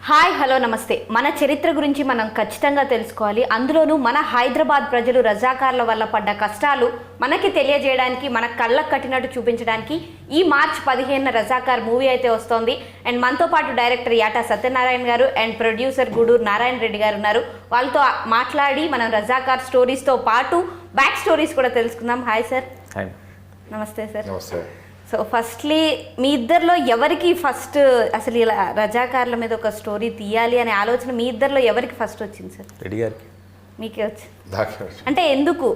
Hi hello నమస్తే. మన చరిత్ర గురించి మనం ఖచ్చితంగా తెలుసుకోవాలి. అందులోనూ మన హైదరాబాద్ ప్రజలు రజాకార్ల వల్ల పడ్డ కష్టాలు మనకి తెలియజేయడానికి, మన కళ్ళకు కట్టినట్టు చూపించడానికి ఈ మార్చ్ 15న రజాకార్ మూవీ అయితే వస్తోంది. అండ్ మనతో పాటు డైరెక్టర్ యాటా సత్యనారాయణ గారు అండ్ ప్రొడ్యూసర్ గూడూరు నారాయణ రెడ్డి గారు ఉన్నారు. వాళ్ళతో మాట్లాడి మనం రజాకార్ స్టోరీస్తో పాటు బ్యాక్ స్టోరీస్ కూడా తెలుసుకుందాం. Hi sir. హాయ్. నమస్తే సార్. నమస్తే. సో ఫస్ట్లీ మీ ఇద్దరిలో ఎవరికి ఫస్ట్ అసలు ఇలా రజాకార్ల మీద ఒక స్టోరీ తీయాలి అనే ఆలోచన మీ ఇద్దరిలో ఎవరికి ఫస్ట్ వచ్చింది సార్? రెడ్డి గారికి. మీకే వచ్చింది. అంటే ఎందుకు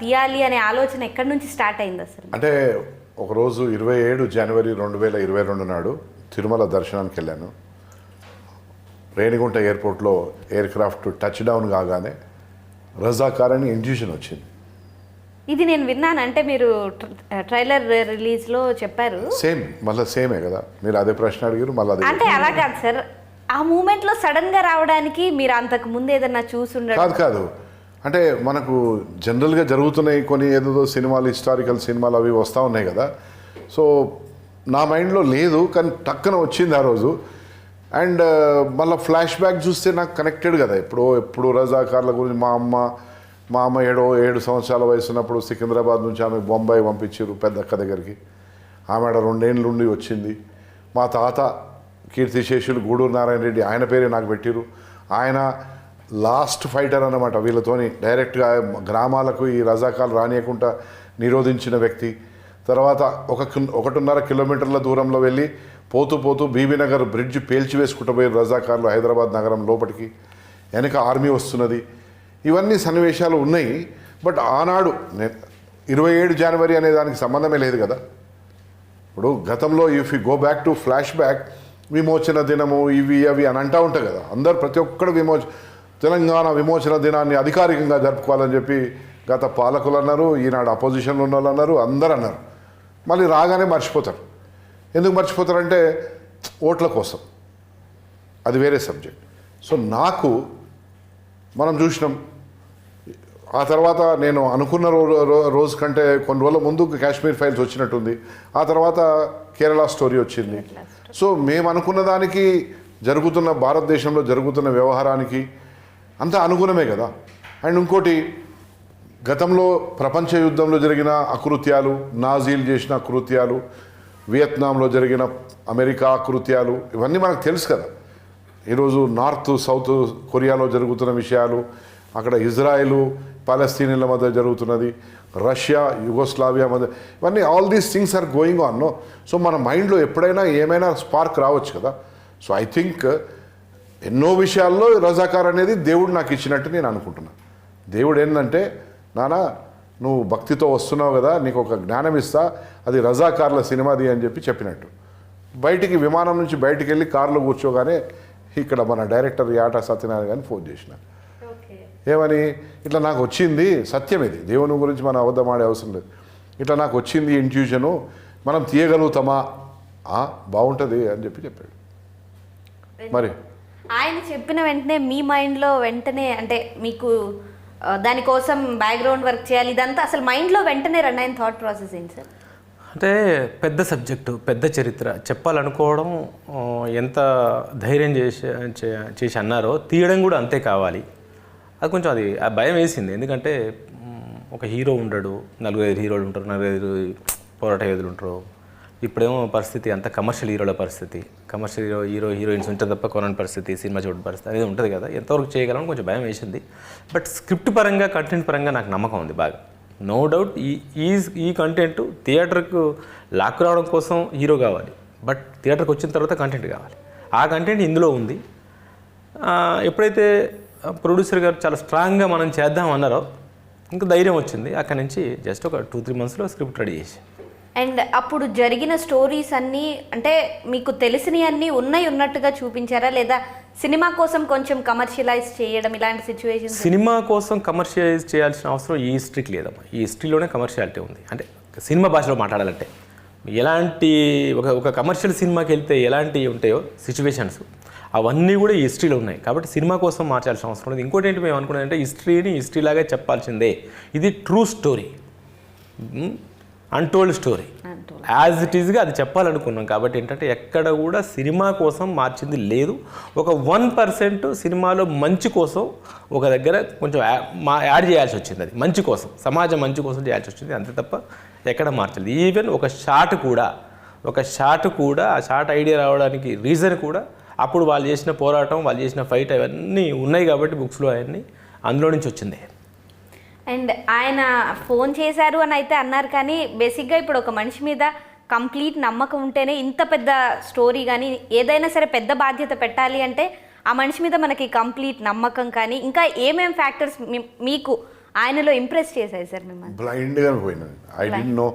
తీయాలి అనే ఆలోచన ఎక్కడి నుంచి స్టార్ట్ అయింది అసలు? అంటే ఒకరోజు 27 జనవరి 2022 నాడు తిరుమల దర్శనానికి వెళ్ళాను. రేణిగుంట ఎయిర్పోర్ట్లో ఎయిర్ క్రాఫ్ట్ టచ్ డౌన్ కాగానే రజాకార్ అని ఇంట్యూషన్ వచ్చింది. ఇది నేను విన్నాను. అంటే మీరు ట్రైలర్ రిలీజ్లో చెప్పారు. మళ్ళీ సేమే కదా, మీరు అదే ప్రశ్న అడిగారు మళ్ళీ అదే. అంటే అలా కాదు సార్, ఆ మూమెంట్లో సడన్గా రావడానికి మీరు అంతకు ముందు ఏదన్నా చూసుండడం కాదు. అంటే మనకు జనరల్గా జరుగుతున్నాయి కొన్ని ఏదో సినిమాలు, హిస్టారికల్ సినిమాలు అవి వస్తూ ఉన్నాయి కదా. సో నా మైండ్లో లేదు, కానీ టక్కన వచ్చింది ఆ రోజు. అండ్ మళ్ళీ ఫ్లాష్ బ్యాక్ చూస్తే నాకు కనెక్టెడ్ కదా. ఎప్పుడు రజాకార్ల గురించి మా అమ్మ 7 సంవత్సరాల వయసు ఉన్నప్పుడు సికింద్రాబాద్ నుంచి ఆమె బొంబాయి పంపించారు పెద్దక్క దగ్గరికి. ఆమె 2 ఏళ్ళు నుండి వచ్చింది. మా తాత కీర్తిశేషులు గూడూరు నారాయణ రెడ్డి, ఆయన పేరే నాకు పెట్టిరు. ఆయన లాస్ట్ ఫైటర్ అన్నమాట. వీళ్ళతోని డైరెక్ట్గా గ్రామాలకు ఈ రజాకాలు రానియకుండా నిరోధించిన వ్యక్తి. తర్వాత 1.5 కిలోమీటర్ల దూరంలో వెళ్ళి పోతూ బీబీనగర్ బ్రిడ్జ్ పేల్చివేసుకుంటూ పోయి రజాకార్లు హైదరాబాద్ నగరం లోపలికి. వెనక ఆర్మీ వస్తున్నది. ఇవన్నీ సన్నివేశాలు ఉన్నాయి. బట్ ఆనాడు 27 జనవరి అనే దానికి సంబంధమే లేదు కదా. ఇప్పుడు గతంలో if you go back to flash back, విమోచన దినము ఇవి అవి అని అంటూ ఉంటాయి కదా. అందరు ప్రతి ఒక్కడు తెలంగాణ విమోచన దినాన్ని అధికారికంగా జరుపుకోవాలని చెప్పి గత పాలకులు అన్నారు, ఈనాడు అపోజిషన్లో ఉన్న వాళ్ళు అన్నారు, అందరు అన్నారు. మళ్ళీ రాగానే మర్చిపోతారు. ఎందుకు మర్చిపోతారంటే ఓట్ల కోసం. అది వేరే సబ్జెక్ట్. సో నాకు మనం చూసినాం. ఆ తర్వాత నేను అనుకున్న రోజు కంటే కొన్ని రోజుల ముందు కాశ్మీర్ ఫైల్స్ వచ్చినట్టుంది. ఆ తర్వాత కేరళ స్టోరీ వచ్చింది. సో మేము అనుకున్న దానికి జరుగుతున్న భారతదేశంలో జరుగుతున్న వ్యవహారానికి అంతా అనుగుణమే కదా. అండ్ ఇంకోటి, గతంలో ప్రపంచ యుద్ధంలో జరిగిన అకృత్యాలు, నాజీలు చేసిన అకృత్యాలు, వియత్నాంలో జరిగిన అమెరికా అకృత్యాలు, ఇవన్నీ మనకు తెలుసు కదా. ఈరోజు నార్త్ సౌత్ కొరియాలో జరుగుతున్న విషయాలు, అక్కడ ఇజ్రాయెలు పాలస్తీనియన్ల మధ్య జరుగుతున్నది, రష్యా యుగోస్లావియా మధ్య, ఇవన్నీ all these things are going on. No. So మన మైండ్లో ఎప్పుడైనా ఏమైనా స్పార్క్ రావచ్చు కదా. సో ఐ థింక్ ఎన్నో విషయాల్లో రజాకార్ అనేది దేవుడు నాకు ఇచ్చినట్టు నేను అనుకుంటున్నాను. దేవుడు ఏంటంటే, నానా నువ్వు భక్తితో వస్తున్నావు కదా, నీకు ఒక జ్ఞానం ఇస్తా, అది రజాకార్ల సినిమాది అని చెప్పినట్టు. విమానం నుంచి బయటికి వెళ్ళి కారులో కూర్చోగానే ఇక్కడ మన డైరెక్టర్ యాటా సత్యనారాయణ గారిని ఫోన్ చేసిన. ఏమని, ఇట్లా నాకు వచ్చింది, సత్యం ఇది, దేవుని గురించి మనం అబద్ధం ఆడే అవసరం లేదు, ఇట్లా నాకు వచ్చింది ఇంట్యూషను, మనం తీయగలుగుతామా, బాగుంటుంది అని చెప్పాడు. మరి ఆయన చెప్పిన వెంటనే మీ మైండ్లో వెంటనే, అంటే మీకు దానికోసం బ్యాక్గ్రౌండ్ వర్క్ చేయాలి, ఇదంతా అసలు మైండ్లో వెంటనే రన్ అయిన థాట్ ప్రాసెస్ ఏంటి సార్? అంటే పెద్ద సబ్జెక్టు, పెద్ద చరిత్ర చెప్పాలనుకోవడం ఎంత ధైర్యం చేసి అన్నారో, తీయడం కూడా అంతే కావాలి. అది కొంచెం ఆ భయం వేసింది. ఎందుకంటే ఒక హీరో ఉండడు, 4-5 హీరోలు ఉంటారు, 4-5 పోరాట యోధులు ఉంటారు. ఇప్పుడేమో పరిస్థితి అంత కమర్షియల్ హీరోల పరిస్థితి, కమర్షియల్ హీరోయిన్స్ ఉంటే తప్ప కొనని పరిస్థితి, సినిమా చూడని పరిస్థితి అనేది ఉంటుంది కదా. ఎంతవరకు చేయగలను కొంచెం భయం వేసింది. బట్ స్క్రిప్ట్ పరంగా, కంటెంట్ పరంగా నాకు నమ్మకం ఉంది బాగా. నో డౌట్ ఈ కంటెంట్ థియేటర్కు లాక్ రావడం కోసం హీరో కావాలి, బట్ థియేటర్కి వచ్చిన తర్వాత కంటెంట్ కావాలి. ఆ కంటెంట్ ఇందులో ఉంది. ఎప్పుడైతే ప్రొడ్యూసర్ గారు చాలా స్ట్రాంగ్గా మనం చేద్దాం అన్నారో, ఇంకా ధైర్యం వచ్చింది. అక్కడి నుంచి జస్ట్ ఒక 2-3 మంత్స్లో స్క్రిప్ట్ రెడీ చేసి. అండ్ అప్పుడు జరిగిన స్టోరీస్ అన్నీ, అంటే మీకు తెలిసినవి అన్నీ ఉన్నట్టుగా చూపించారా, లేదా సినిమా కోసం కొంచెం కమర్షియలైజ్ చేయడం ఇలాంటి సిచ్యువేషన్? సినిమా కోసం కమర్షియలైజ్ చేయాల్సిన అవసరం ఈ హిస్టరీకి లేదమ్మా. ఈ హిస్టరీలోనే కమర్షియాలిటీ ఉంది. అంటే సినిమా భాషలో మాట్లాడాలంటే ఎలాంటి ఒక కమర్షియల్ సినిమాకి వెళ్తే ఎలాంటి ఉంటాయో సిచ్యువేషన్స్, అవన్నీ కూడా ఈ హిస్టరీలో ఉన్నాయి. కాబట్టి సినిమా కోసం మార్చాల్సిన అవసరం లేదు. ఇంకోటి ఏంటి మేము అనుకున్నది అంటే, హిస్టరీని హిస్టరీలాగా చెప్పాల్సిందే, ఇది true story. Untold story as it ఈజ్గా అది చెప్పాలనుకున్నాం. కాబట్టి ఏంటంటే ఎక్కడ కూడా సినిమా కోసం మార్చింది లేదు. ఒక 1% సినిమాలో మంచి కోసం ఒక దగ్గర కొంచెం యాడ్ చేయాల్సి వచ్చింది. అది మంచి కోసం, సమాజం మంచి కోసం చేయాల్సి వచ్చింది, అంతే తప్ప ఎక్కడ మార్చలేదు. ఈవెన్ ఒక షాట్ కూడా ఆ షాట్ ఐడియా రావడానికి రీజన్ కూడా అప్పుడు వాళ్ళు చేసిన పోరాటం, వాళ్ళు చేసిన ఫైట్ అవన్నీ ఉన్నాయి కాబట్టి బుక్స్లో అవన్నీ అందులో నుంచి వచ్చింది. అండ్ ఆయన ఫోన్ చేశారు అని అయితే అన్నారు, కానీ బేసిక్గా ఇప్పుడు ఒక మనిషి మీద కంప్లీట్ నమ్మకం ఉంటేనే ఇంత పెద్ద స్టోరీ కానీ ఏదైనా సరే పెద్ద బాధ్యత పెట్టాలి అంటే ఆ మనిషి మీద మనకి కంప్లీట్ నమ్మకం కానీ ఇంకా ఏమేం ఫ్యాక్టర్స్ మీకు ఆయనలో ఇంప్రెస్ చేశాయి సార్ మిమ్మల్ని? బ్లైండ్గా పోయినాను. I don't know.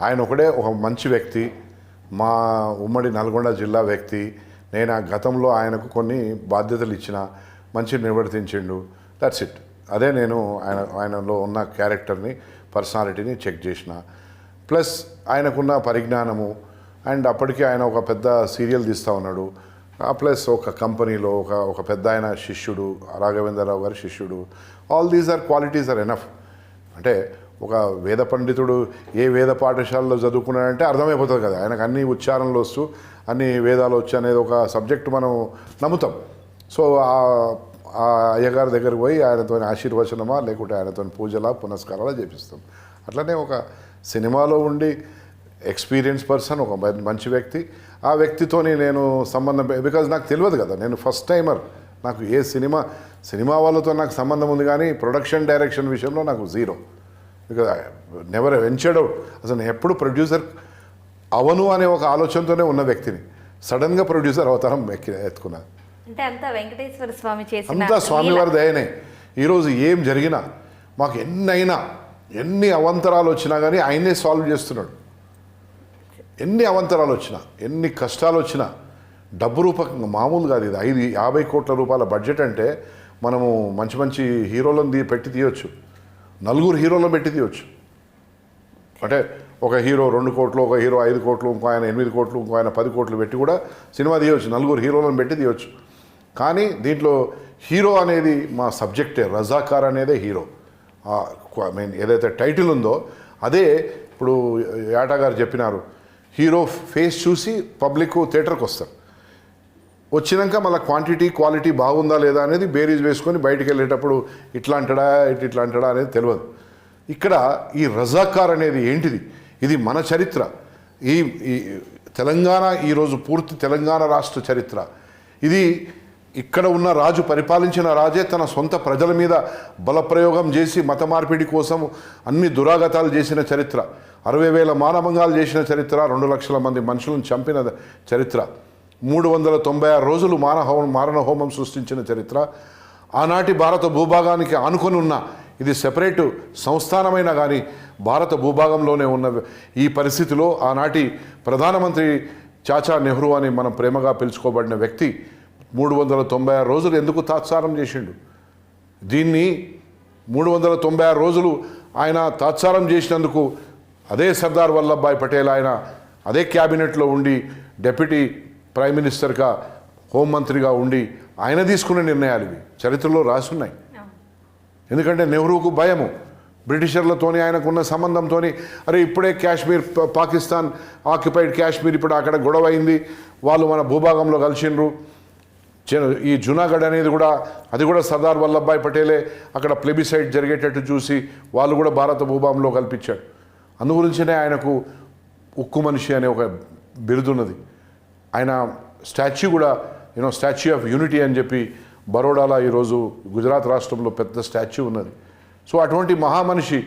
ఆయన ఒకడే ఒక మంచి వ్యక్తి, మా ఉమ్మడి నల్గొండ జిల్లా వ్యక్తి. నేను ఆ గతంలో ఆయనకు కొన్ని బాధ్యతలు ఇచ్చిన, మంచి నిర్వర్తించిండు, దట్స్ ఇట్. అదే నేను ఆయనలో ఉన్న క్యారెక్టర్ని, పర్సనాలిటీని చెక్ చేసిన. ప్లస్ ఆయనకున్న పరిజ్ఞానము, అండ్ అప్పటికే ఆయన ఒక పెద్ద సీరియల్ తీస్తూ ఉన్నాడు, ప్లస్ ఒక కంపెనీలో ఒక పెద్ద ఆయన శిష్యుడు, రాఘవేంద్రరావు గారి శిష్యుడు. All these are qualities are enough. అంటే ఒక వేద పండితుడు ఏ వేద పాఠశాలలో చదువుకున్నాడంటే అర్థమైపోతుంది కదా, ఆయనకు అన్ని ఉచ్చారణలు వస్తూ అన్ని వేదాలు వచ్చు అనేది ఒక సబ్జెక్ట్ మనం నమ్ముతాం. సో ఆ అయ్యగారి దగ్గరికి పోయి ఆయనతో ఆశీర్వచనమా లేకుంటే ఆయనతో పూజలా పునస్కారాలా చేపిస్తాం. అట్లనే ఒక సినిమాలో ఉండి ఎక్స్పీరియన్స్ పర్సన్, ఒక మంచి వ్యక్తి, ఆ వ్యక్తితోని నేను సంబంధం, బికాజ్ నాకు తెలియదు కదా, నేను ఫస్ట్ టైమర్. నాకు ఏ సినిమా వాళ్ళతో నాకు సంబంధం ఉంది, కానీ ప్రొడక్షన్ డైరెక్షన్ విషయంలో నాకు zero. Because never ventured out. అసలు నేను ఎప్పుడు ప్రొడ్యూసర్ అవను అనే ఒక ఆలోచనతోనే ఉన్న వ్యక్తిని సడన్గా ప్రొడ్యూసర్ అవతారం ఎత్తుకున్నా. అంటే అంతా వెంకటేశ్వర స్వామి చేసిన, అంతా స్వామివారి దయనే. ఈరోజు ఏం జరిగినా, మాకు ఎన్ని అవంతరాలు వచ్చినా కానీ ఆయనే సాల్వ్ చేస్తున్నాడు. ఎన్ని అవంతరాలు వచ్చినా, ఎన్ని కష్టాలు వచ్చినా, డబ్బు రూపకంగా మామూలు కాదు ఇది. 50 కోట్ల రూపాయల బడ్జెట్ అంటే మనము మంచి హీరోలను పెట్టి తీయొచ్చు, 4 హీరోలను పెట్టి తీయొచ్చు. అంటే ఒక హీరో 2 కోట్లు, ఒక హీరో 5 కోట్లు, ఇంకో ఆయన 8 కోట్లు, ఇంకో ఆయన 10 కోట్లు పెట్టి కూడా సినిమా తీయవచ్చు, 4 హీరోలను పెట్టి తీయవచ్చు. కానీ దీంట్లో హీరో అనేది మా సబ్జెక్టే, రజాకార్ అనేదే హీరో. మెయిన్ ఏదైతే టైటిల్ ఉందో అదే. ఇప్పుడు యాటా గారు చెప్పినారు, హీరో ఫేస్ చూసి పబ్లిక్ థియేటర్కి వస్తారు, వచ్చినాక మళ్ళీ క్వాంటిటీ క్వాలిటీ బాగుందా లేదా అనేది బేరీజ్ వేసుకొని బయటికి వెళ్ళేటప్పుడు ఇట్లా అంటాడా అనేది తెలియదు. ఇక్కడ ఈ రజాకార్ అనేది ఏంటిది? ఇది మన చరిత్ర. ఈ తెలంగాణ ఈరోజు పూర్తి తెలంగాణ రాష్ట్ర చరిత్ర ఇది. ఇక్కడ ఉన్న రాజు, పరిపాలించిన రాజే తన సొంత ప్రజల మీద బలప్రయోగం చేసి మత మార్పిడి కోసం అన్ని దురాగతాలు చేసిన చరిత్ర, 60,000 మానభంగాలు చేసిన చరిత్ర, 2 లక్షల మంది మనుషులను చంపిన చరిత్ర, 396 రోజులు మారణ హోమం సృష్టించిన చరిత్ర. ఆనాటి భారత భూభాగానికి ఆనుకొని ఉన్న, ఇది సెపరేటు సంస్థానమైనా కానీ భారత భూభాగంలోనే ఉన్న ఈ పరిస్థితిలో ఆనాటి ప్రధానమంత్రి చాచా నెహ్రూ అని మనం ప్రేమగా పిలుచుకోబడిన వ్యక్తి 396 రోజులు ఎందుకు తాత్సారం చేసిండు? దీన్ని 396 రోజులు ఆయన తాత్సారం చేసినందుకు అదే సర్దార్ వల్లభాయ్ పటేల్ ఆయన అదే క్యాబినెట్లో ఉండి డెప్యూటీ ప్రైమ్ మినిస్టర్గా, హోంమంత్రిగా ఉండి ఆయన తీసుకునే నిర్ణయాలు ఇవి చరిత్రలో రాసున్నాయి. ఎందుకంటే నెహ్రూకు భయము, బ్రిటిషర్లతోని ఆయనకున్న సంబంధంతో, అరే ఇప్పుడే కాశ్మీర్, పాకిస్తాన్ ఆక్యుపైడ్ కాశ్మీర్ ఇప్పుడు అక్కడ గొడవ అయింది, వాళ్ళు మన భూభాగంలో కలిసిండ్రు. ఈ జునాగఢ్ అనేది కూడా, అది కూడా సర్దార్ వల్లభాయ్ పటేలే అక్కడ ప్లెబిసైడ్ జరిగేటట్టు చూసి వాళ్ళు కూడా భారత భూభాగంలో కల్పించాడు. అందుగురించినే ఆయనకు ఉక్కు మనిషి అనే ఒక బిరుదున్నది. ఆయన స్టాచ్యూ కూడా స్టాచ్యూ ఆఫ్ యూనిటీ అని చెప్పి బరోడాలో ఈరోజు గుజరాత్ రాష్ట్రంలో పెద్ద స్టాచ్యూ ఉన్నది. సో అటువంటి మహామనిషి,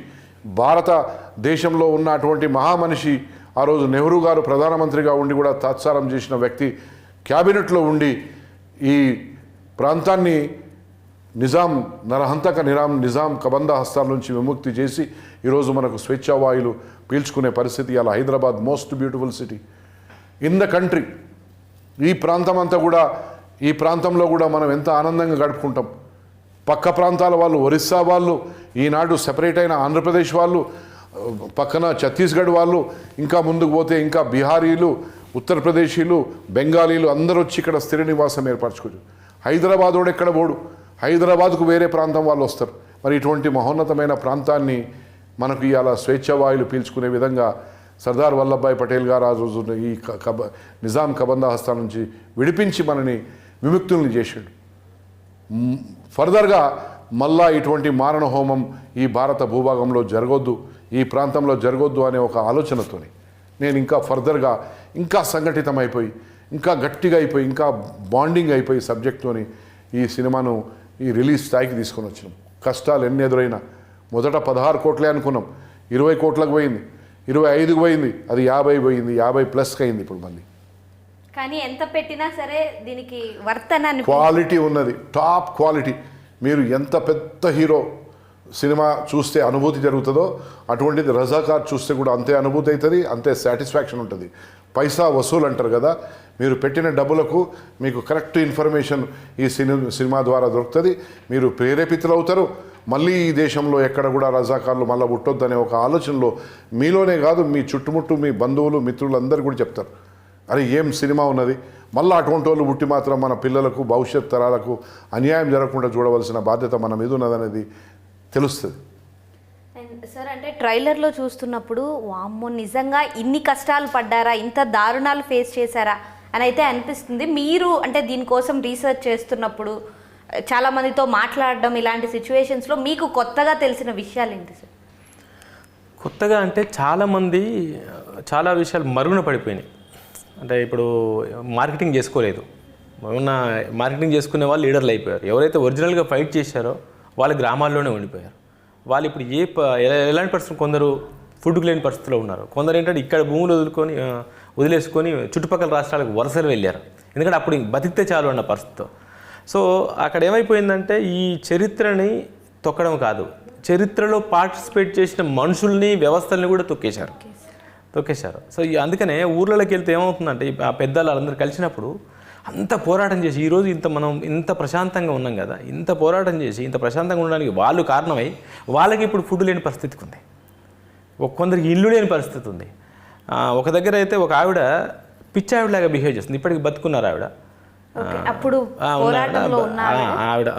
భారతదేశంలో ఉన్న అటువంటి మహామనిషి, ఆ రోజు నెహ్రూ గారు ప్రధానమంత్రిగా ఉండి కూడా తాత్సారం చేసిన వ్యక్తి క్యాబినెట్లో ఉండి ఈ ప్రాంతాన్ని నిజాం కబంధ హస్తాల నుంచి విముక్తి చేసి ఈరోజు మనకు స్వేచ్ఛావాయులు పీల్చుకునే పరిస్థితి. అలా Hyderabad most beautiful city in the country. ఈ ప్రాంతంలో కూడా మనం ఎంత ఆనందంగా గడుపుకుంటాం. పక్క ప్రాంతాల వాళ్ళు, ఒరిస్సా వాళ్ళు, ఈనాడు సెపరేట్ అయిన ఆంధ్రప్రదేశ్ వాళ్ళు, పక్కన ఛత్తీస్గఢ్ వాళ్ళు, ఇంకా ముందుకు పోతే ఇంకా బీహారీలు, ఉత్తరప్రదేశీలు, బెంగాలీలు అందరూ వచ్చి ఇక్కడ స్థిర నివాసం ఏర్పరచుకోవచ్చు. హైదరాబాద్ వాడు ఎక్కడ పోడు, హైదరాబాద్కు వేరే ప్రాంతం వాళ్ళు వస్తారు. మరి ఇటువంటి మహోన్నతమైన ప్రాంతాన్ని మనకు ఇవాళ స్వేచ్ఛావాయులు పీల్చుకునే విధంగా సర్దార్ వల్లభాయ్ పటేల్ గారు ఆ రోజు ఈ నిజాం కబంద హస్తాల నుంచి విడిపించి మనని విముక్తుల్ని చేసాడు. ఫర్దర్గా మళ్ళా ఇటువంటి మారణ హోమం ఈ భారత భూభాగంలో జరగొద్దు, ఈ ప్రాంతంలో జరగొద్దు అనే ఒక ఆలోచనతోని నేను ఇంకా ఫర్దర్గా ఇంకా సంఘటితమైపోయి, ఇంకా గట్టిగా అయిపోయి, ఇంకా బాండింగ్ అయిపోయి సబ్జెక్ట్తోని ఈ సినిమాను ఈ రిలీజ్ స్థాయికి తీసుకొని వచ్చినాం. కష్టాలు ఎన్ని ఎదురైనా మొదట 16 కోట్లే అనుకున్నాం, 20 కోట్లకు పోయింది, 25కు పోయింది, అది 50 పోయింది, 50+ అయింది ఇప్పుడు మళ్ళీ. కానీ ఎంత పెట్టినా సరే దీనికి వర్తన క్వాలిటీ ఉన్నది, టాప్ క్వాలిటీ. మీరు ఎంత పెద్ద హీరో సినిమా చూస్తే అనుభూతి జరుగుతుందో అటువంటిది రజాకార్ చూస్తే కూడా అంతే అనుభూతి అవుతుంది, అంతే సాటిస్ఫాక్షన్ ఉంటుంది. పైసా వసూలు అంటారు కదా, మీరు పెట్టిన డబ్బులకు మీకు కరెక్ట్ ఇన్ఫర్మేషన్ ఈ సినిమా ద్వారా దొరుకుతుంది. మీరు ప్రేరేపితులు అవుతారు. మళ్ళీ ఈ దేశంలో ఎక్కడ కూడా రజాకార్లు మళ్ళీ పుట్టొద్దనే ఒక ఆలోచనలో మీలోనే కాదు, మీ చుట్టుముట్టు మీ బంధువులు మిత్రులు అందరు కూడా చెప్తారు, అరే ఏం సినిమా ఉన్నది, మళ్ళీ అటువంటి వాళ్ళు పుట్టి మాత్రం మన పిల్లలకు భవిష్యత్ తరాలకు అన్యాయం జరగకుండా చూడవలసిన బాధ్యత మన మీద ఉన్నదనేది తెలుస్తుంది. సార్ అంటే ట్రైలర్లో చూస్తున్నప్పుడు వామ్మో నిజంగా ఇన్ని కష్టాలు పడ్డారా, ఇంత దారుణాలు ఫేస్ చేశారా అని అయితే అనిపిస్తుంది. మీరు అంటే దీనికోసం రీసెర్చ్ చేస్తున్నప్పుడు చాలామందితో మాట్లాడడం ఇలాంటి సిచ్యువేషన్స్లో మీకు కొత్తగా తెలిసిన విషయాలు ఏంటి సార్? కొత్తగా అంటే చాలా విషయాలు మరుగున పడిపోయినాయి. అంటే ఇప్పుడు మార్కెటింగ్ చేసుకోలేదు, ఉన్న మార్కెటింగ్ చేసుకునే వాళ్ళు లీడర్లు అయిపోయారు. ఎవరైతే ఒరిజినల్గా ఫైట్ చేశారో వాళ్ళు గ్రామాల్లోనే ఉండిపోయారు. వాళ్ళు ఇప్పుడు ఎలాంటి పరిస్థితులు, కొందరు ఫుడ్కి లేని పరిస్థితిలో ఉన్నారు, కొందరు ఏంటంటే ఇక్కడ భూములు వదిలేసుకొని చుట్టుపక్కల రాష్ట్రాలకు వలసలు వెళ్ళారు. ఎందుకంటే అప్పుడు బతికితే చాలు అన్న పరిస్థితితో. సో అక్కడ ఏమైపోయిందంటే ఈ చరిత్రని తొక్కడం కాదు, చరిత్రలో పార్టిసిపేట్ చేసిన మనుషుల్ని వ్యవస్థల్ని కూడా తొక్కేశారు. సో అందుకనే ఊర్లలోకి వెళ్తే ఏమవుతుందంటే ఆ పెద్దలు వాళ్ళందరూ కలిసినప్పుడు అంత పోరాటం చేసి ఈరోజు మనం ఇంత ప్రశాంతంగా ఉన్నాం కదా, ఇంత పోరాటం చేసి ఇంత ప్రశాంతంగా ఉండడానికి వాళ్ళు కారణమై వాళ్ళకి ఇప్పుడు ఫుడ్ లేని పరిస్థితికి ఉంది, కొందరికి ఇల్లు లేని పరిస్థితి ఉంది. ఒక దగ్గర అయితే ఒక ఆవిడ పిచ్చి ఆవిడలాగా బిహేవ్ చేస్తుంది, ఇప్పటికి బతుకున్నారు ఆవిడ. అప్పుడు ఆవిడ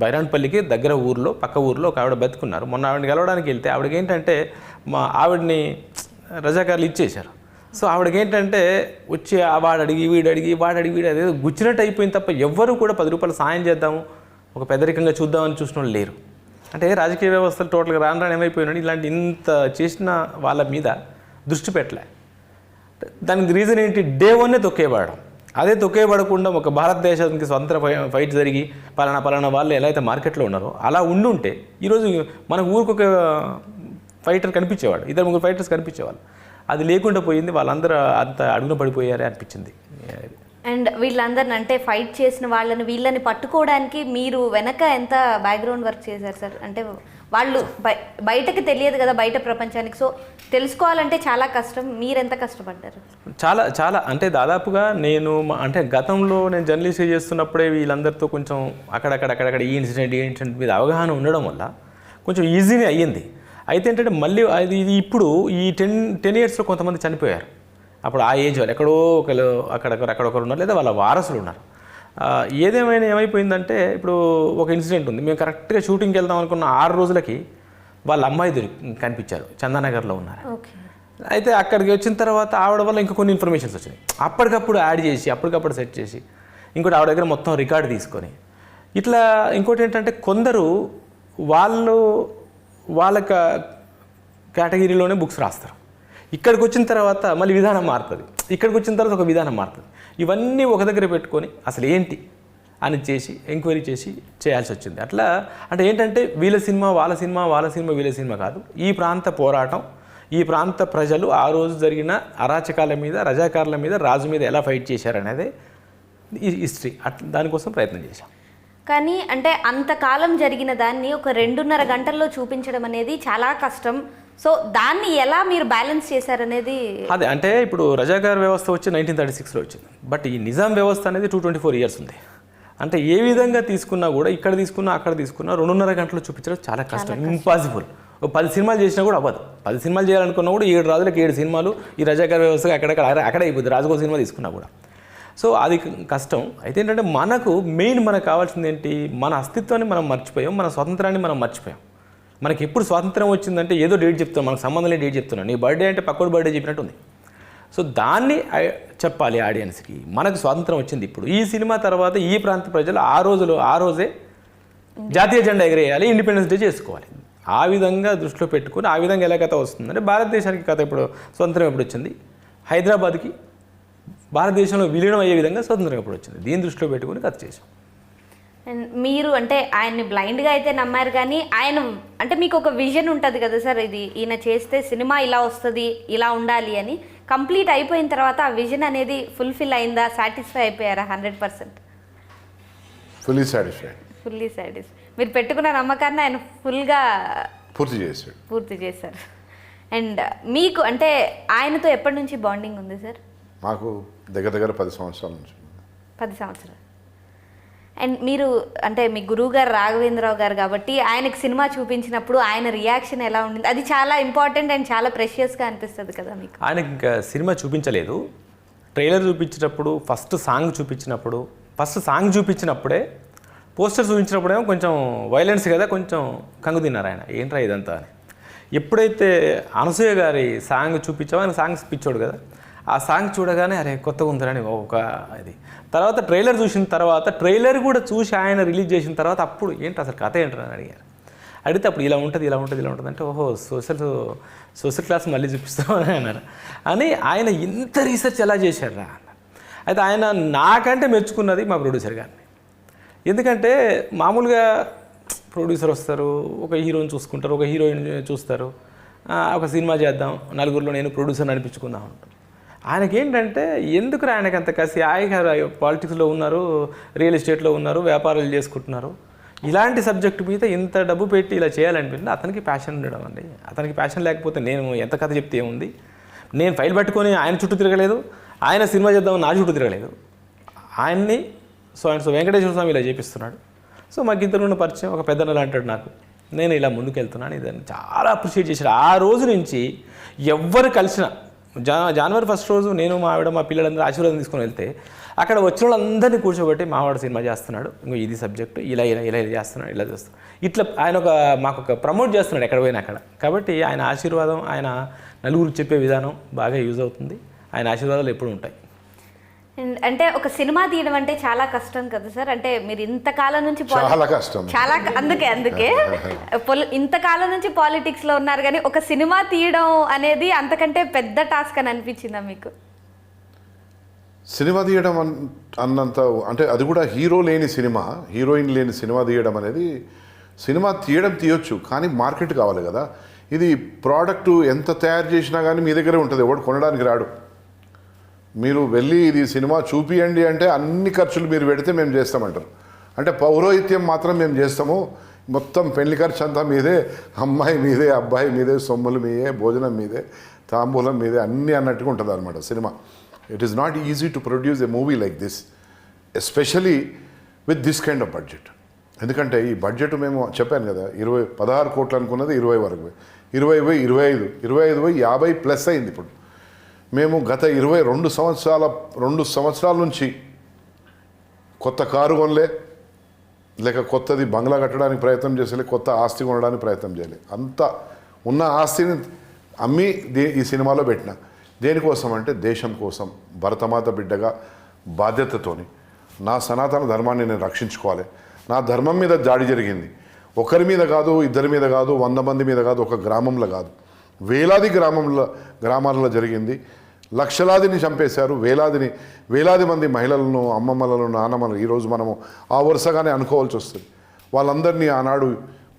బైరాన్పల్లికి దగ్గర ఊర్లో పక్క ఊర్లో ఒక ఆవిడ బతుకున్నారు. మొన్న ఆవిడని కలవడానికి వెళ్తే ఆవిడకి ఏంటంటే ఆవిడని రజాకార్లు ఇచ్చేశారు. సో ఆవిడకి ఏంటంటే వచ్చి వాడు అడిగి వీడు అదేదో గుచ్చినట్టు అయిపోయింది తప్ప ఎవ్వరూ కూడా 10 రూపాయలు సాయం చేద్దాము, ఒక పెద్దరికంగా చూద్దామని చూసిన వాళ్ళు లేరు. అంటే రాజకీయ వ్యవస్థలు టోటల్గా రాను ఏమైపోయినాడు, ఇలాంటి ఇంత చేసిన వాళ్ళ మీద దృష్టి పెట్టలే. దానికి రీజన్ ఏంటి, డే 1 తొక్కేయబడడం. అదే తొక్కేయబడకుండా ఒక భారతదేశానికి స్వతంత్ర ఫైట్ జరిగి పలానా వాళ్ళు ఎలా అయితే మార్కెట్లో ఉన్నారో అలా ఉండుంటే ఈరోజు మన ఊరికొక ఫైటర్ కనిపించేవాడు, 2-3 ఫైటర్స్ కనిపించేవాళ్ళు. అది లేకుండా పోయింది, వాళ్ళందరూ అంత అడుగున పడిపోయారే అనిపించింది. అండ్ వీళ్ళందరిని అంటే ఫైట్ చేసిన వీళ్ళని పట్టుకోవడానికి మీరు వెనక ఎంత బ్యాక్గ్రౌండ్ వర్క్ చేశారు సార్? అంటే వాళ్ళు బయటకి తెలియదు కదా, బయట ప్రపంచానికి. సో తెలుసుకోవాలంటే చాలా కష్టం. మీరెంత కష్టపడ్డారు? చాలా అంటే దాదాపుగా నేను అంటే గతంలో నేను జర్నలిస్ట్ చేస్తున్నప్పుడే వీళ్ళందరితో కొంచెం అక్కడక్కడ ఈ ఇన్సిడెంట్ మీద అవగాహన ఉండడం వల్ల కొంచెం ఈజీనే అయ్యింది. అయితే ఏంటంటే మళ్ళీ ఇది ఇప్పుడు ఈ 10 ఇయర్స్లో కొంతమంది చనిపోయారు. అప్పుడు ఆ ఏజ్ వాళ్ళు ఎక్కడో అక్కడొకరు ఉన్నారు, లేదా వాళ్ళ వారసులు ఉన్నారు. ఏదేమైనా ఏమైపోయిందంటే ఇప్పుడు ఒక ఇన్సిడెంట్ ఉంది. మేము కరెక్ట్గా షూటింగ్కి వెళ్దాం అనుకున్న 6 రోజులకి వాళ్ళ అమ్మాయి కనిపించారు, చందానగర్లో ఉన్నారు. అయితే అక్కడికి వచ్చిన తర్వాత ఆవిడ వల్ల ఇంకా కొన్ని ఇన్ఫర్మేషన్స్ వచ్చినాయి. అప్పటికప్పుడు యాడ్ చేసి అప్పటికప్పుడు సెట్ చేసి ఇంకోటి ఆవిడ దగ్గర మొత్తం రికార్డు తీసుకొని ఇట్లా. ఇంకోటి ఏంటంటే కొందరు వాళ్ళ కేటగిరీలోనే బుక్స్ రాస్తారు. ఇక్కడికి వచ్చిన తర్వాత మళ్ళీ విధానం మారుతుంది, ఇక్కడికి వచ్చిన తర్వాత ఒక విధానం మారుతుంది. ఇవన్నీ ఒక దగ్గర పెట్టుకొని అసలు ఏంటి అని చేసి ఎంక్వైరీ చేయాల్సి వచ్చింది. అట్లా అంటే ఏంటంటే వీళ్ళ సినిమా వాళ్ళ సినిమా వీళ్ళ సినిమా కాదు, ఈ ప్రాంత పోరాటం, ఈ ప్రాంత ప్రజలు ఆ రోజు జరిగిన అరాచకాల మీద, రజాకారుల మీద, రాజు మీద ఎలా ఫైట్ చేశారనేదే ఈ హిస్టరీ. దానికోసం ప్రయత్నం చేశాం. కానీ అంటే అంతకాలం జరిగిన దాన్ని ఒక 2.5 గంటల్లో చూపించడం అనేది చాలా కష్టం. సో దాన్ని ఎలా మీరు బ్యాలెన్స్ చేశారనేది అదే. అంటే ఇప్పుడు రజాకార్ వ్యవస్థ వచ్చి 1936లో వచ్చింది, బట్ ఈ నిజాం వ్యవస్థ అనేది 224 ఇయర్స్ ఉంది. అంటే ఏ విధంగా తీసుకున్నా కూడా ఇక్కడ తీసుకున్నా అక్కడ తీసుకున్నా 2.5 గంటలు చూపించడం చాలా కష్టం, ఇంపాసిబుల్. 10 సినిమాలు చేసినా కూడా అవ్వదు. 10 సినిమాలు చేయాలనుకున్నా కూడా 7 రాజులకు 7 సినిమాలు ఈ రజాకార్ వ్యవస్థగా అక్కడ అయిపోద్ది, రాజుకో సినిమా తీసుకున్నా కూడా. సో అది కష్టం. అయితే ఏంటంటే మనకు కావాల్సింది ఏంటి, మన అస్తిత్వాన్ని మనం మర్చిపోయాం, మన స్వతంత్రాన్ని మనం మర్చిపోయాం. మనకి ఎప్పుడు స్వాతంత్రం వచ్చిందంటే ఏదో డేట్ చెప్తాం, మనకు సంబంధం లేని డేట్ చెప్తున్నాను. నీ బర్త్డే అంటే పక్కోడి బర్త్డే చెప్పినట్టు ఉంది. సో దాన్ని చెప్పాలి ఆడియన్స్కి. మనకు స్వాతంత్రం వచ్చింది ఇప్పుడు. ఈ సినిమా తర్వాత ఈ ప్రాంత ప్రజలు ఆ రోజే జాతీయ జెండా ఎగరేయాలి, ఇండిపెండెన్స్ డే చేసుకోవాలి. ఆ విధంగా దృష్టిలో పెట్టుకుని ఆ విధంగా ఎలా కథ వస్తుందంటే, భారతదేశానికి కథ ఇప్పుడు స్వతంత్రం ఎప్పుడు వచ్చింది, హైదరాబాద్కి భారతదేశంలో విలీనం అయ్యే విధంగా స్వతంత్రం ఎప్పుడు వచ్చింది, దీన్ని దృష్టిలో పెట్టుకుని కథ చేసాం. అండ్ మీరు అంటే ఆయన్ని బ్లైండ్గా అయితే నమ్మారు, కానీ ఆయన అంటే మీకు ఒక విజన్ ఉంటుంది కదా సార్, ఇది ఈయన చేస్తే సినిమా ఇలా వస్తుంది, ఇలా ఉండాలి అని. కంప్లీట్ అయిపోయిన తర్వాత ఆ విజన్ అనేది ఫుల్ఫిల్ అయిందా, సాటిస్ఫై అయిపోయారా 100%? Fully satisfied. Fully satisfy. మీరు పెట్టుకున్న నమ్మకాన్ని ఆయన ఫుల్గా పూర్తి చేశారు. అండ్ మీకు అంటే ఆయనతో ఎప్పటి నుంచి బాండింగ్ ఉంది సార్? మాకు దగ్గర 10 సంవత్సరాల నుంచి. 10 సంవత్సరాలు. అండ్ మీరు అంటే మీ గురువు గారు రాఘవేంద్రరావు గారు కాబట్టి ఆయనకి సినిమా చూపించినప్పుడు ఆయన రియాక్షన్ ఎలా ఉండింది? అది చాలా ఇంపార్టెంట్ అండ్ చాలా ప్రెషియస్గా అనిపిస్తుంది కదా మీకు. ఆయనకి ఇంకా సినిమా చూపించలేదు. ట్రైలర్ చూపించినప్పుడు, ఫస్ట్ సాంగ్ చూపించినప్పుడే, పోస్టర్ చూపించినప్పుడేమో కొంచెం వైలెన్స్ కదా, కొంచెం కంగు తిన్నారు ఆయన, ఏంట్రా ఇదంతా అని. ఎప్పుడైతే అనసూయ గారి సాంగ్ చూపించామో, ఆయన సాంగ్స్ పిచ్చోడు కదా, ఆ సాంగ్ చూడగానే అరే కొత్తగా ఉందని ఒక ఇది. తర్వాత ట్రైలర్ చూసిన తర్వాత, ట్రైలర్ కూడా చూసి ఆయన రిలీజ్ చేసిన తర్వాత అప్పుడు ఏంటి అసలు కథ ఏంటని అడిగారు. అడిగితే అప్పుడు ఇలా ఉంటుంది అంటే ఓహో సోషల్ క్లాస్ మళ్ళీ చూపిస్తామని అన్నారు. అని ఆయన ఇంత రీసెర్చ్ ఎలా చేశారా అన్నారు. అయితే ఆయన నాకంటే మెచ్చుకున్నది మా ప్రొడ్యూసర్ గారిని. ఎందుకంటే మామూలుగా ప్రొడ్యూసర్ వస్తారు, ఒక హీరోని చూసుకుంటారు, ఒక హీరోయిన్ చూస్తారు, ఒక సినిమా చేద్దాం, నలుగురిలో నేను ప్రొడ్యూసర్ని అనిపించుకుందాం అంటారు. ఆయనకేంటంటే ఎందుకు ఆయనకి అంత కసి, పాలిటిక్స్లో ఉన్నారు, రియల్ ఎస్టేట్లో ఉన్నారు, వ్యాపారాలు చేసుకుంటున్నారు, ఇలాంటి సబ్జెక్టు మీద ఇంత డబ్బు పెట్టి ఇలా చేయాలనిపించింది. అతనికి ప్యాషన్ ఉండడం అండి. అతనికి ప్యాషన్ లేకపోతే నేను ఎంత కథ చెప్తే ఏముంది. నేను ఫైల్ పట్టుకొని ఆయన చుట్టూ తిరగలేదు, ఆయన సినిమా చేద్దామని నా చుట్టూ తిరగలేదు. ఆయన్ని సో వెంకటేశ్వర స్వామి ఇలా చేపిస్తున్నాడు. సో మాకు ఇద్దరు ఉన్న పరిచయం, ఒక పెద్దనలు అంటాడు నాకు, నేను ఇలా ముందుకు వెళ్తున్నాను, ఇదని చాలా అప్రిషియేట్ చేశాడు. ఆ రోజు నుంచి ఎవ్వరు కలిసిన జనవరి 1 రోజు నేను మా ఆవిడ మా పిల్లలందరూ ఆశీర్వాదం తీసుకొని వెళ్తే, అక్కడ వచ్చిన వాళ్ళందరినీ కూర్చోబెట్టి మావాడు సినిమా చేస్తున్నాడు, ఇంకో ఇది సబ్జెక్టు, ఇలా చేస్తున్నాడు, ఇలా చేస్తున్నాడు, ఇట్లా ఆయన మాకు ప్రమోట్ చేస్తున్నాడు ఎక్కడ పోయినా అక్కడ. కాబట్టి ఆయన ఆశీర్వాదం, ఆయన నలుగురికి చెప్పే విధానం బాగా యూజ్ అవుతుంది. ఆయన ఆశీర్వాదాలు ఎప్పుడు ఉంటాయి. అంటే ఒక సినిమా తీయడం అంటే చాలా కష్టం కదా సార్. అంటే మీరు ఇంతకాలం నుంచి చాలా కష్టం, చాలా అందుకే ఇంతకాలం నుంచి పాలిటిక్స్లో ఉన్నారు, కానీ ఒక సినిమా తీయడం అనేది అంతకంటే పెద్ద టాస్క్ అని అనిపించిందా మీకు? సినిమా తీయడం అన్నంత, అంటే అది కూడా హీరోయిన్ లేని సినిమా తీయడం అనేది, సినిమా తీయొచ్చు కానీ మార్కెట్ కావాలి కదా. ఇది ప్రోడక్ట్ ఎంత తయారు చేసినా కానీ మీ దగ్గరే ఉంటుంది, ఎవడు కొనడానికి రాడు. మీరు వెళ్ళి ఇది సినిమా చూపియండి అంటే అన్ని ఖర్చులు మీరు పెడితే మేము చేస్తామంటారు. అంటే పౌరోహిత్యం మాత్రం మేము చేస్తాము, మొత్తం పెళ్లి ఖర్చు అంతా మీదే, అమ్మాయి మీదే, అబ్బాయి మీదే, సొమ్ములు మీదే, భోజనం మీదే, తాంబూలం మీదే, అన్నీ అన్నట్టుగా ఉంటుంది అనమాట cinema. It is not easy to produce a movie like this, especially with this kind of budget. ఎందుకంటే ఈ బడ్జెట్ మేము చెప్పాను కదా, 16 కోట్లు అనుకున్నది 20 వరకు, 20 పోయి 25 పోయి 50 ప్లస్ అయింది. ఇప్పుడు మేము గత 22 సంవత్సరాల నుంచి కొత్త కారు కొనలే, లేక కొత్తది బంగ్లా కట్టడానికి ప్రయత్నం చేసలే, కొత్త ఆస్తి కొనడానికి ప్రయత్నం చేయలే. అంతా ఉన్న ఆస్తిని అమ్మి ఈ సినిమాలో పెట్టిన. దేనికోసం అంటే దేశం కోసం, భరతమాత బిడ్డగా బాధ్యతతోని నా సనాతన ధర్మాన్ని నేను రక్షించుకోవాలి. నా ధర్మం మీద దాడి జరిగింది, ఒకరి మీద కాదు, ఇద్దరి మీద కాదు, 100 మంది మీద కాదు, ఒక గ్రామంలో కాదు, వేలాది గ్రామాలలో జరిగింది. లక్షలాదిని చంపేశారు, వేలాది మంది మహిళలను, అమ్మమ్మలను, నాన్నమ్మలను ఈరోజు మనము ఆ వరుసగానే అనుకోవాల్సి వస్తుంది. వాళ్ళందరినీ ఆనాడు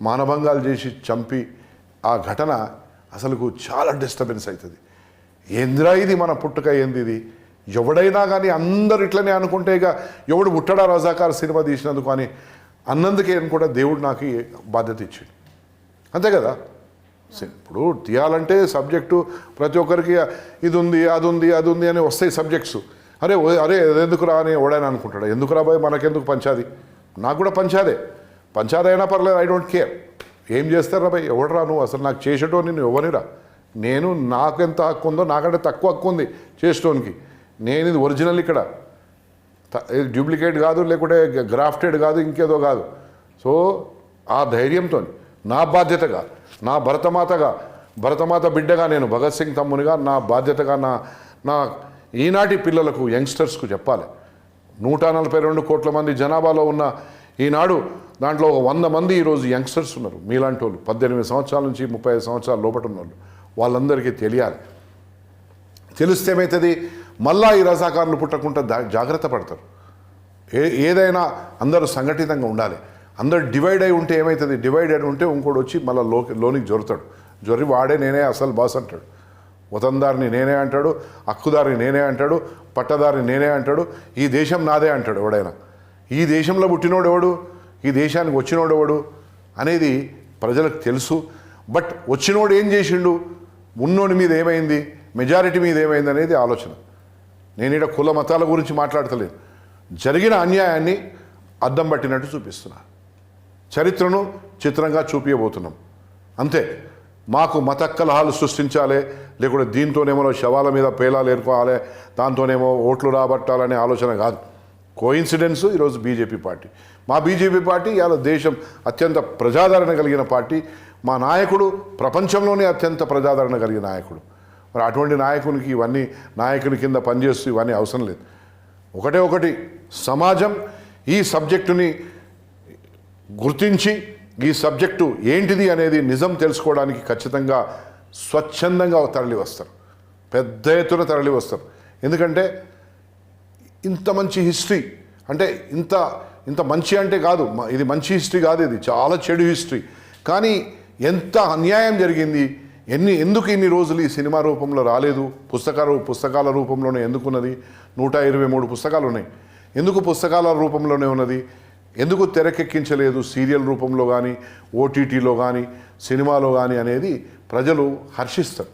మానభంగాలు చేసి చంపి, ఆ ఘటన అసలుకు చాలా డిస్టర్బెన్స్ అవుతుంది. ఏంద్రా ఇది, మన పుట్టుక ఏంది ఇది, ఎవడైనా కానీ అందరు ఇట్లనే అనుకుంటే ఇక ఎవడు పుట్టడా రజాకార్ సినిమా తీసినందుకు అని అన్నందుకే కూడా దేవుడు నాకు బాధ్యత ఇచ్చాడు, అంతే కదా. ఇప్పుడు తీయాలంటే సబ్జెక్టు ప్రతి ఒక్కరికి ఇది ఉంది, అది ఉంది అని వస్తాయి సబ్జెక్ట్స్. అరే ఎందుకురా అని ఎవడైనా అనుకుంటాడు, ఎందుకురా బాయ్ మనకెందుకు పంచాది, నాకు కూడా పంచాదే అయినా పర్లేదు, ఐ డోంట్ కేర్. ఏం చేస్తారా బాయ్, ఎవడరా నువ్వు, అసలు నాకు చేసేటో నేను ఎవరిరా, నేను నాకు ఎంత హక్కు ఉందో నాకంటే తక్కువ హక్కు ఉంది చేసేటోనికి. నేను ఇది ఒరిజినల్, ఇక్కడ డూప్లికేట్ కాదు, లేకుంటే గ్రాఫ్టెడ్ కాదు, ఇంకేదో కాదు. సో ఆ ధైర్యంతో నా బాధ్యతగా, నా భరతమాత బిడ్డగా, నేను భగత్ సింగ్ తమ్మునిగా నా బాధ్యతగా నా ఈనాటి పిల్లలకు, యంగ్స్టర్స్కు చెప్పాలి. 142 కోట్ల మంది జనాభాలో ఉన్న ఈనాడు దాంట్లో 100 మంది ఈరోజు యంగ్స్టర్స్ ఉన్నారు, మీలాంటి వాళ్ళు 18 సంవత్సరాల నుంచి 35 సంవత్సరాల లోపల ఉన్న వాళ్ళు. వాళ్ళందరికీ తెలియాలి. తెలిస్తే ఏమవుతుంది, మళ్ళా ఈ రజాకారులు పుట్టకుండా జాగ్రత్త పడతారు. ఏదైనా అందరూ సంఘటితంగా ఉండాలి. అందరు డివైడ్ అయి ఉంటే ఏమవుతుంది, డివైడెడ్ ఉంటే ఇంకోటి వచ్చి మళ్ళీ లోనికి జొరుతాడు. జొరి వాడే నేనే అసలు బాస్ అంటాడు. వతందారిని నేనే అంటాడు, హక్కుదారిని నేనే అంటాడు, పట్టదారిని నేనే అంటాడు, ఈ దేశం నాదే అంటాడు ఎవడైనా. ఈ దేశంలో పుట్టినోడు ఎవడు, ఈ దేశానికి వచ్చినోడు ఎవడు అనేది ప్రజలకు తెలుసు. బట్ వచ్చినోడు ఏం చేసిండు, ఉన్నోడి మీద ఏమైంది, మెజారిటీ మీద ఏమైంది అనేది ఆలోచన. నేను ఇక్కడ కుల మతాల గురించి మాట్లాడతలేదు, జరిగిన అన్యాయాన్ని అద్దం పట్టినట్టు చూపిస్తున్నా, చరిత్రను చిత్రంగా చూపించబోతున్నాం అంతే. మాకు మత కలహాలు సృష్టించాలి, లేకుంటే దీంతోనేమో శవాల మీద పేలాలు ఏర్కోవాలి, దాంతోనేమో ఓట్లు రాబట్టాలనే ఆలోచన కాదు. కోయిన్సిడెన్స్ ఈరోజు బీజేపీ పార్టీ, మా బీజేపీ పార్టీ ఇవాళ దేశం అత్యంత ప్రజాదరణ కలిగిన పార్టీ. మా నాయకుడు ప్రపంచంలోనే అత్యంత ప్రజాదరణ కలిగిన నాయకుడు. మరి అటువంటి నాయకునికి ఇవన్నీ, నాయకుని కింద పనిచేస్తూ ఇవన్నీ అవసరం లేదు. ఒకటి సమాజం ఈ సబ్జెక్టుని గుర్తించి ఈ సబ్జెక్టు ఏంటిది అనేది నిజం తెలుసుకోవడానికి ఖచ్చితంగా స్వచ్ఛందంగా తరలి వస్తారు, పెద్ద ఎత్తున తరలి వస్తారు. ఎందుకంటే ఇంత మంచి హిస్టరీ అంటే ఇంత మంచి అంటే కాదు, ఇది మంచి హిస్టరీ కాదు, ఇది చాలా చెడు హిస్టరీ. కానీ ఎంత అన్యాయం జరిగింది, ఎందుకు ఇన్ని రోజులు ఈ సినిమా రూపంలో రాలేదు, పుస్తకాల రూపంలోనే ఎందుకున్నది. 123 పుస్తకాలు ఉన్నాయి, ఎందుకు పుస్తకాల రూపంలోనే ఉన్నది, ఎందుకు తెరకెక్కించలేదు సీరియల్ రూపంలో కానీ, ఓటీటీలో కానీ, సినిమాలో కానీ అనేది ప్రజలు హర్షిస్తారు.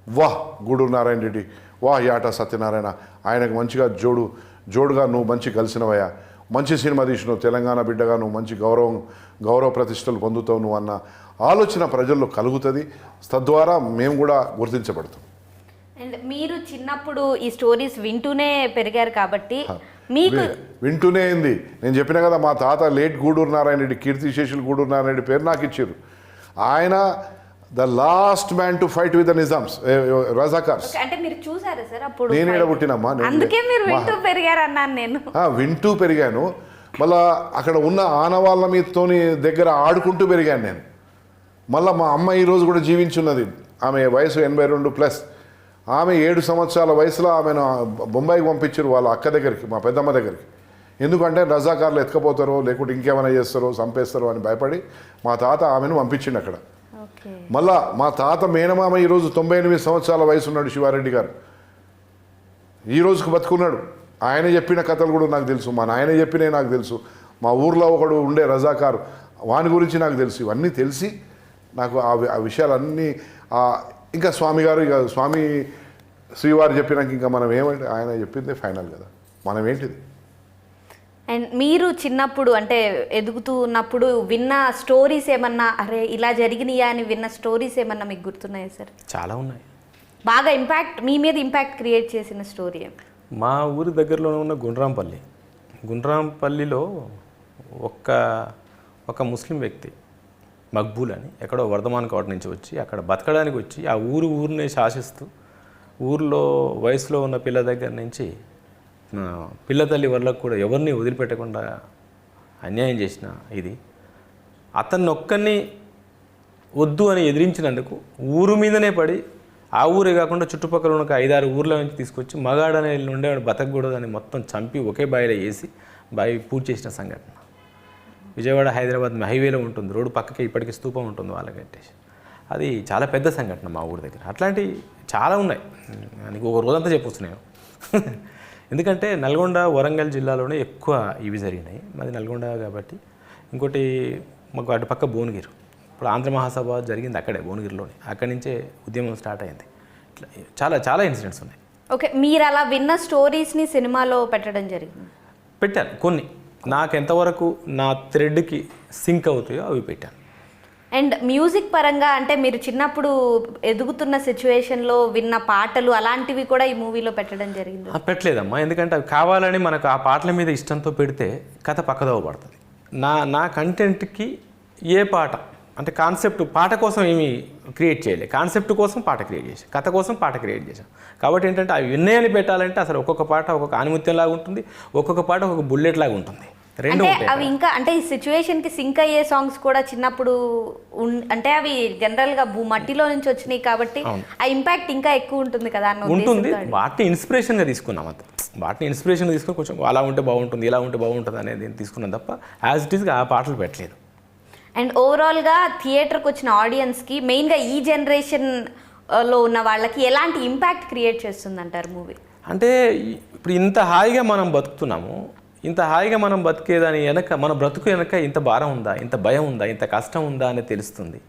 వాహ్ గూడూరు నారాయణ రెడ్డి, వాహ్ యాట సత్యనారాయణ, ఆయనకు మంచిగా జోడుగా నువ్వు మంచి కలిసినవయ్యా, మంచి సినిమా తీసినావు, తెలంగాణ బిడ్డగా నువ్వు మంచి గౌరవ ప్రతిష్టలు పొందుతావు నువ్వు అన్న ఆలోచన ప్రజల్లో కలుగుతుంది. తద్వారా మేము కూడా గుర్తించబడతాం. అండ్ మీరు చిన్నప్పుడు ఈ స్టోరీస్ వింటూనే పెరిగారు కాబట్టి మీకు వింటూనే అయింది. నేను చెప్పిన కదా, మా తాత లేట్ గూడూరు నారాయణ రెడ్డి, కీర్తిశేషులు గూడూరు నారాయణ రెడ్డి పేరు నాకు ఇచ్చారు. ఆయన the last man to fight with the Nizams, Razakars. అంటే మీరు చూసారా సార్ అప్పుడు? నేను ఏడ పుట్టినమ్మా, అందుకే మీరు వింటూ పెరిగారు అన్నాను నేను. వింటూ పెరిగాను, మళ్ళా అక్కడ ఉన్న ఆనవాళ్ళ మీదతోని దగ్గర ఆడుకుంటూ పెరిగాను నేను. మళ్ళీ మా అమ్మ ఈరోజు కూడా జీవించున్నది, ఆమె వయసు 82+. ఆమె 7 సంవత్సరాల వయసులో ఆమెను బొంబాయికి పంపించారు వాళ్ళ అక్క దగ్గరికి, మా పెద్దమ్మ దగ్గరికి. ఎందుకంటే రజాకారులు ఎత్తుకపోతారో లేకుంటే ఇంకేమైనా చేస్తారో చంపేస్తారో అని భయపడి మా తాత ఆమెను పంపించిండు అక్కడ. మళ్ళా మా తాత మేనమామ ఈరోజు 98 సంవత్సరాల వయసు ఉన్నాడు, శివారెడ్డి గారు. ఈ రోజుకు బతుకున్నాడు. ఆయన చెప్పిన కథలు కూడా నాకు తెలుసు, మా నాయన చెప్పినవి నాకు తెలుసు, మా ఊర్లో ఒకడు ఉండే రజాకారు వాని గురించి నాకు తెలుసు. ఇవన్నీ తెలిసి నాకు ఆ విషయాలన్నీ ఇంకా స్వామి గారు, ఇక స్వామి శ్రీవారు చెప్పినాక ఇంకా మనం ఏమంటే ఆయన చెప్పిందే ఫైనల్ కదా, మనం ఏంటిది. అండ్ మీరు చిన్నప్పుడు అంటే ఎదుగుతూ ఉన్నప్పుడు విన్న స్టోరీస్ ఏమన్నా, అరే ఇలా జరిగినాయా అని విన్న స్టోరీస్ ఏమన్నా మీకు గుర్తున్నాయా సార్? చాలా ఉన్నాయి. బాగా మీ మీద ఇంపాక్ట్ క్రియేట్ చేసిన స్టోరీ? మా ఊరి దగ్గరలోనే ఉన్న గుండ్రాంపల్లిలో ఒక ముస్లిం వ్యక్తి మక్బూల్ అని ఎక్కడో వర్ధమాన్ కోట నుంచి వచ్చి అక్కడ బతకడానికి వచ్చి ఆ ఊరినే శాసిస్తూ ఊర్లో వయసులో ఉన్న పిల్ల దగ్గర నుంచి పిల్ల తల్లి వరకు కూడా ఎవరిని వదిలిపెట్టకుండా అన్యాయం చేసిన ఇది. అతన్ని ఒక్కరిని వద్దు అని ఎదిరించినందుకు ఊరు మీదనే పడి, ఆ ఊరే కాకుండా చుట్టుపక్కల ఉన్న 5-6 ఊర్ల నుంచి తీసుకొచ్చి మగాడనే ఉండేవాడు బతకూడదని మొత్తం చంపి ఒకే బావిలో వేసి బావి పూర్తి చేసిన సంఘటన. విజయవాడ హైదరాబాద్ హైవేలో ఉంటుంది, రోడ్డు పక్కకి ఇప్పటికీ స్తూపం ఉంటుంది వాళ్ళకి కట్టేసి. అది చాలా పెద్ద సంఘటన మా ఊరి దగ్గర. అట్లాంటివి చాలా ఉన్నాయి, నీకు ఒక రోజంతా చెప్పొచ్చు నేను. ఎందుకంటే నల్గొండ వరంగల్ జిల్లాలోనే ఎక్కువ ఇవి జరిగినాయి. మాది నల్గొండ కాబట్టి. ఇంకోటి మాకు అటు పక్క భువనగిరి, ఇప్పుడు ఆంధ్ర మహాసభ జరిగింది అక్కడే భువనగిరిలోనే, అక్కడి నుంచే ఉద్యమం స్టార్ట్ అయింది. ఇట్లా చాలా చాలా ఇన్సిడెంట్స్ ఉన్నాయి. ఓకే, మీరు అలా విన్న స్టోరీస్ని సినిమాలో పెట్టడం జరిగింది? పెట్టాను కొన్ని, నాకు ఎంతవరకు నా థ్రెడ్కి సింక్ అవుతాయో అవి పెట్టాను. అండ్ మ్యూజిక్ పరంగా అంటే మీరు చిన్నప్పుడు ఎదుగుతున్న సిచ్యువేషన్లో విన్న పాటలు అలాంటివి కూడా ఈ మూవీలో పెట్టడం జరిగింది? పెట్టలేదమ్మా, ఎందుకంటే అవి కావాలని మనకు ఆ పాటల మీద ఇష్టంతో పెడితే కథ పక్కదోవ పడుతుంది. నా కంటెంట్కి ఏ పాట అంటే కాన్సెప్ట్ పాట కోసం ఏమి క్రియేట్ చేయలేదు, కాన్సెప్ట్ కోసం పాట క్రియేట్ చేసాం, కథ కోసం పాట క్రియేట్ చేసాం. కాబట్టి ఏంటంటే ఆ వినయాలు పెట్టాలంటే అసలు ఒక్కొక్క పాట ఒక్కొక్క ఆనిముత్యం లాగా ఉంటుంది, ఒక్కొక్క పాట ఒక్కొక్క బుల్లెట్ లాగా ఉంటుంది, రెండు అంటే ఉంటాయి. అవి ఇంకా అంటే ఈ సిచ్యువేషన్ కి సింక్ అయ్యే సాంగ్స్ కూడా చిన్నప్పుడు అంటే అవి జనరల్ గా మట్టిలో నుంచి వచ్చినాయి కాబట్టి ఆ ఇంపాక్ట్ ఇంకా ఎక్కువ ఉంటుంది కదా అన్న ఉంటుంది. ఉద్దేశంతో. వాటిని ఇన్స్పిరేషన్గా తీసుకున్నాం అంత, వాటిని ఇన్స్పిరేషన్ తీసుకొని కొంచెం అలా ఉంటే బాగుంటుంది, ఇలా ఉంటే బాగుంటుంది అనేది తీసుకున్నాం తప్ప యాజ్ ఇట్ ఈస్గా ఆ పాటలు పెట్టలేదు. అండ్ ఓవరాల్గా థియేటర్కి వచ్చిన ఆడియన్స్కి మెయిన్గా ఈ జనరేషన్లో ఉన్న వాళ్ళకి ఎలాంటి ఇంపాక్ట్ క్రియేట్ చేస్తుంది అంటారు మూవీ? అంటే ఇప్పుడు ఇంత హాయిగా మనం బతుకుతున్నాము, ఇంత హాయిగా మనం బతికేదాని వెనక మన బ్రతుకు వెనక ఇంత భారం ఉందా, ఇంత భయం ఉందా, ఇంత కష్టం ఉందా అనేది తెలుస్తుంది.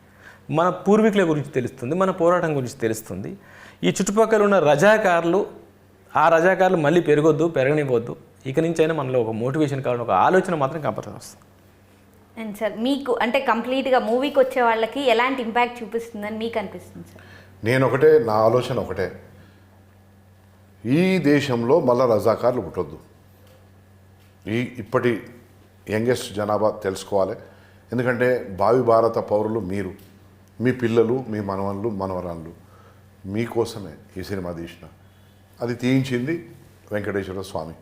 మన పూర్వీకుల గురించి తెలుస్తుంది, మన పోరాటం గురించి తెలుస్తుంది. ఈ చుట్టుపక్కల ఉన్న రజాకారులు, ఆ రజాకారులు మళ్ళీ పెరగనివ్వద్దు, ఇక నుంచి అయినా మనలో ఒక మోటివేషన్ కావాలని ఒక ఆలోచన మాత్రం కంపల్సరీ వస్తుంది. అండ్ సార్ మీకు అంటే కంప్లీట్గా మూవీకి వచ్చే వాళ్ళకి ఎలాంటి ఇంపాక్ట్ చూపిస్తుందని మీకు అనిపిస్తుంది సార్? నా ఆలోచన ఒకటే, ఈ దేశంలో మళ్ళా రజాకార్లు పుట్టొద్దు. ఇప్పటి యంగెస్ట్ జనాభా తెలుసుకోవాలి. ఎందుకంటే భావి భారత పౌరులు మీరు, మీ పిల్లలు, మీ మనవళ్ళు మనవరాళ్ళు, మీకోసమే ఈ సినిమా తీసిన. అది తీయించింది వెంకటేశ్వర స్వామి.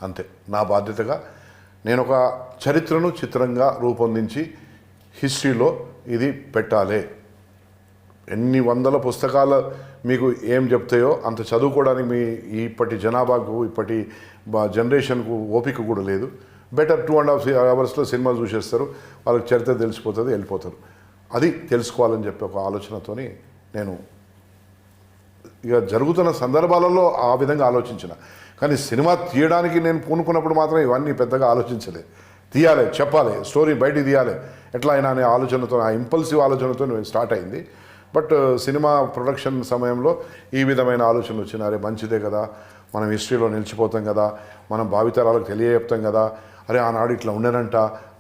అంతే. నా బాధ్యతగా నేను ఒక చరిత్రను చిత్రంగా రూపొందించి హిస్టరీలో ఇది పెట్టాలి. ఎన్ని వందల పుస్తకాలు మీకు ఏం చెప్తాయో అంత చదువుకోవడానికి మీ ఇప్పటి జనాభాకు, ఇప్పటి జనరేషన్కు ఓపిక కూడా లేదు. బెటర్ 2.5 అవర్స్లో సినిమా చూసేస్తారు, వాళ్ళకి చరిత్ర తెలిసిపోతుంది, వెళ్ళిపోతారు. అది తెలుసుకోవాలని చెప్పి ఒక ఆలోచనతోని నేను ఇక జరుగుతున్న సందర్భాలలో ఆ విధంగా ఆలోచించిన. కానీ సినిమా తీయడానికి నేను పూనుకున్నప్పుడు మాత్రం ఇవన్నీ పెద్దగా ఆలోచించలేదు. తీయాలి, చెప్పాలి, స్టోరీ బయటికి తీయాలి ఎట్లా అయినా అనే ఆలోచనతో, ఆ ఇంపల్సివ్ ఆలోచనతో స్టార్ట్ అయింది. బట్ సినిమా ప్రొడక్షన్ సమయంలో ఈ విధమైన ఆలోచనలు వచ్చిన, అరే మంచిదే కదా, మనం హిస్టరీలో నిలిచిపోతాం కదా, మనం భావితరాలకు తెలియజెప్తాం కదా, అరే ఆనాడు ఇట్లా ఉండేనంట,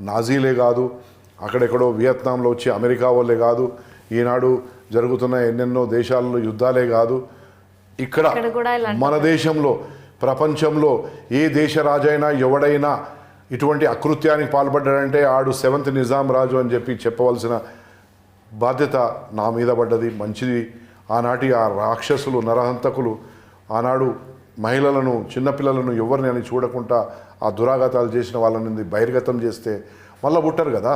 నాజీలే కాదు, అక్కడెక్కడో వియత్నాంలో వచ్చి అమెరికా వాళ్ళే కాదు, ఈనాడు జరుగుతున్న ఎన్నెన్నో దేశాలలో యుద్ధాలే కాదు, ఇక్కడ మన దేశంలో, ప్రపంచంలో ఏ దేశ రాజైనా ఎవడైనా ఇటువంటి అకృత్యానికి పాల్పడ్డాడంటే ఆడు 7th నిజాం రాజు అని చెప్పి చెప్పవలసిన బాధ్యత నా మీద పడ్డది. మంచిది. ఆనాటి ఆ రాక్షసులు, నరహంతకులు ఆనాడు మహిళలను, చిన్నపిల్లలను ఎవరిని అని చూడకుండా ఆ దురాఘాతాలు చేసిన వాళ్ళని బహిర్గతం చేస్తే మళ్ళీ పుట్టరు కదా,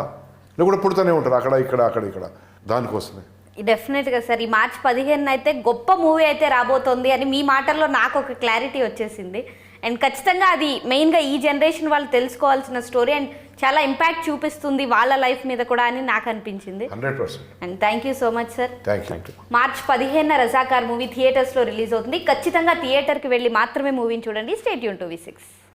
లేకుండా పుడుతూనే ఉంటారు అక్కడ ఇక్కడ. దానికోసమే డెఫినెట్గా సార్ ఈ మార్చి 15 అయితే గొప్ప మూవీ అయితే రాబోతోంది అని మీ మాటల్లో నాకు ఒక క్లారిటీ వచ్చేసింది. అండ్ ఖచ్చితంగా అది మెయిన్గా ఈ జనరేషన్ వాళ్ళు తెలుసుకోవాల్సిన స్టోరీ అండ్ చాలా ఇంపాక్ట్ చూపిస్తుంది వాళ్ళ లైఫ్ మీద కూడా అని నాకు అనిపించింది. 100%. And thank you so much sir. Thank you. March 15 Razakar movie థియేటర్స్లో రిలీజ్ అవుతుంది. ఖచ్చితంగా థియేటర్కి వెళ్ళి మాత్రమే మూవీని చూడండి. Stay tune to V6.